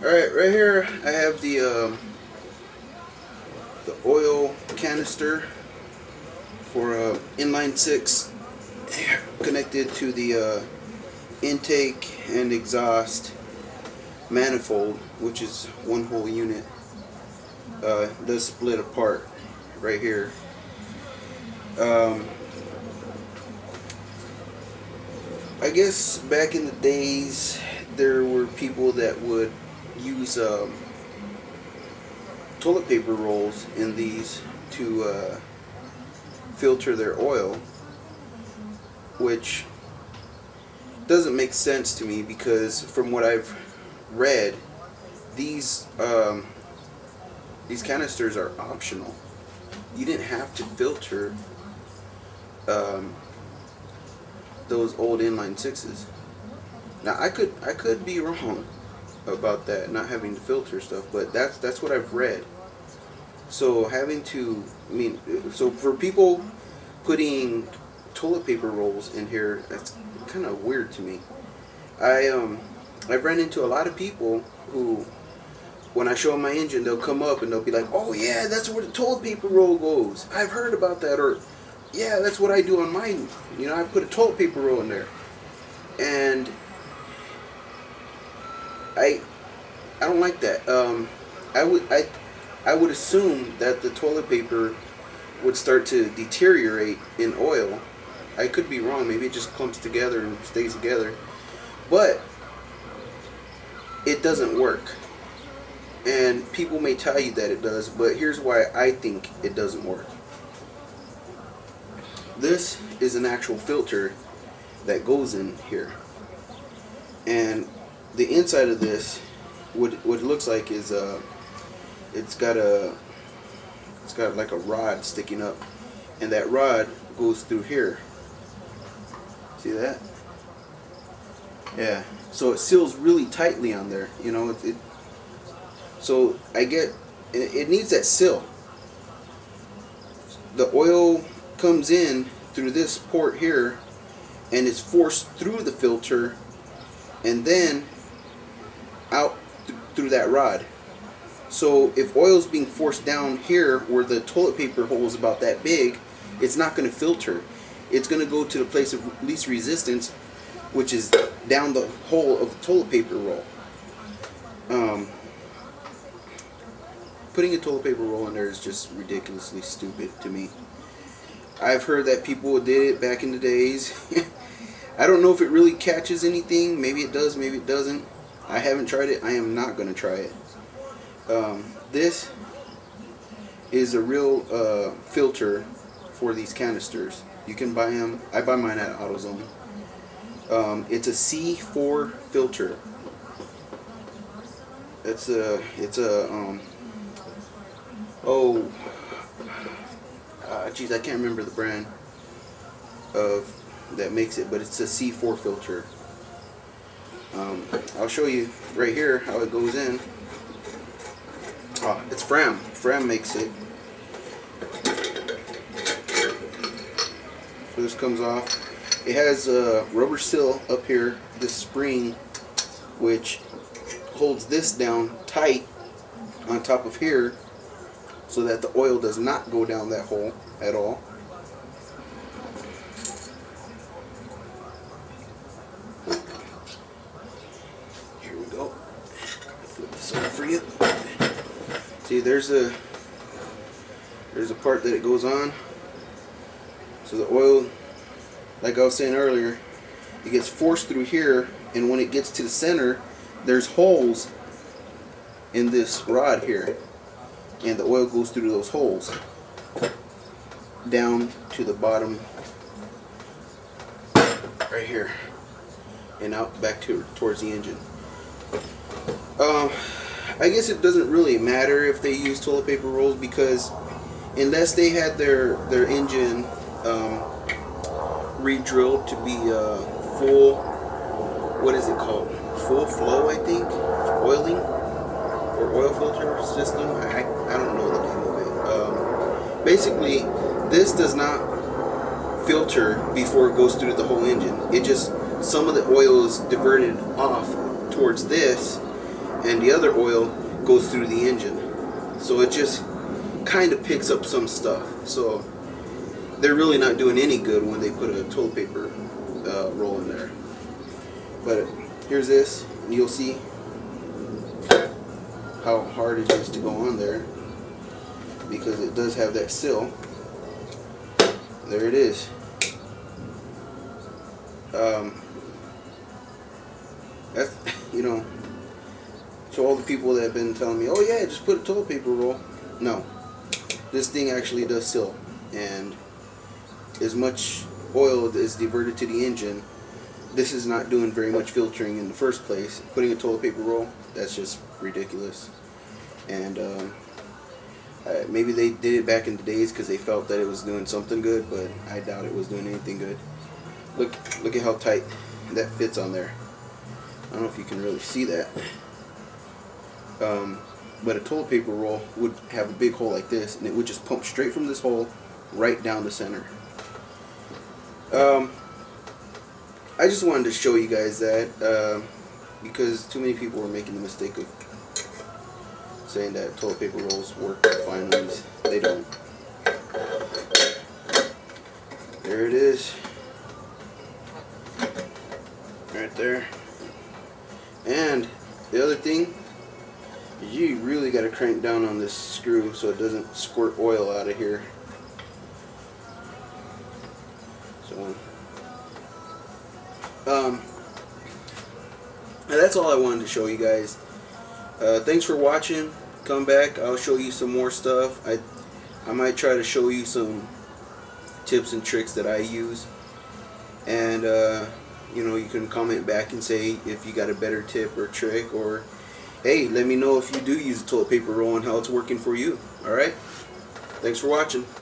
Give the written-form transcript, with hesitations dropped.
Alright, right here I have the oil canister for inline 6 connected to the intake and exhaust manifold, which is one whole unit. It does split apart right here. I guess back in the days there were people that would use toilet paper rolls in these to filter their oil, which doesn't make sense to me because from what I've read, these canisters are optional. You didn't have to filter those old inline 6s. Now I could be wrong about that, not having to filter stuff, but that's what I've read. So having to, so for people putting toilet paper rolls in here, that's kind of weird to me. I've run into a lot of people who, when I show them my engine, they'll come up and they'll be like, "Oh yeah, that's where the toilet paper roll goes. I've heard about that," or "Yeah, that's what I do on mine. You know, I put a toilet paper roll in there." And I don't like that. I would assume that the toilet paper would start to deteriorate in oil. I could be wrong. Maybe it just clumps together and stays together. But it doesn't work. And people may tell you that it does, but here's why I think it doesn't work. This is an actual filter that goes in here. And the inside of this, what it looks like is it's got like a rod sticking up, and that rod goes through here. See that? Yeah. So it seals really tightly on there. You know, so I get it needs that seal. The oil comes in through this port here, and it's forced through the filter, and then out through that rod. So if oil's being forced down here where the toilet paper hole is about that big, it's not going to filter. It's going to go to the place of least resistance, which is down the hole of the toilet paper roll. Putting a toilet paper roll in there is just ridiculously stupid to me. I've heard that people did it back in the days. I don't know if it really catches anything. Maybe it does, maybe it doesn't. I haven't tried it. I am not going to try it. This is a real filter for these canisters. You can buy them. I buy mine at AutoZone. It's a C4 filter. Geez, I can't remember the brand of that makes it, but it's a C4 filter. I'll show you right here how it goes in. It's Fram. Fram makes it. So this comes off. It has a rubber seal up here, this spring, which holds this down tight on top of here so that the oil does not go down that hole at all. Here we go. Flip this over for you. See, there's a part that it goes on. So the oil, like I was saying earlier, it gets forced through here, and when it gets to the center, there's holes in this rod here, and the oil goes through those holes down to the bottom right here and out back towards the engine. I guess it doesn't really matter if they use toilet paper rolls, because unless they had their engine re-drilled to be full, what is it called? Full flow, I think, oiling or oil filter system. I don't know the name of it. Basically, this does not filter before it goes through the whole engine. It just, some of the oil is diverted off towards this, and the other oil goes through the engine. So it just kind of picks up some stuff. So they're really not doing any good when they put a toilet paper roll in there. But here's this, and you'll see how hard it is to go on there, because it does have that sill. There it is. That's, you know, to all the people that have been telling me, oh yeah, just put a toilet paper roll. No, this thing actually does sill, and as much oil is diverted to the engine, this is not doing very much filtering in the first place. Putting a toilet paper roll, that's just ridiculous. And maybe they did it back in the days because they felt that it was doing something good, but I doubt it was doing anything good. Look at how tight that fits on there. I don't know if you can really see that. But a toilet paper roll would have a big hole like this, and it would just pump straight from this hole right down the center. I just wanted to show you guys that because too many people were making the mistake of saying that toilet paper rolls work fine on these. They don't. There it is. Right there. And the other thing, you really got to crank down on this screw so it doesn't squirt oil out of here. So that's all I wanted to show you guys. Thanks for watching. Come back, I'll show you some more stuff. I might try to show you some tips and tricks that I use, and you know, you can comment back and say if you got a better tip or trick, or hey, let me know if you do use a toilet paper roll and how it's working for you. Alright, thanks for watching.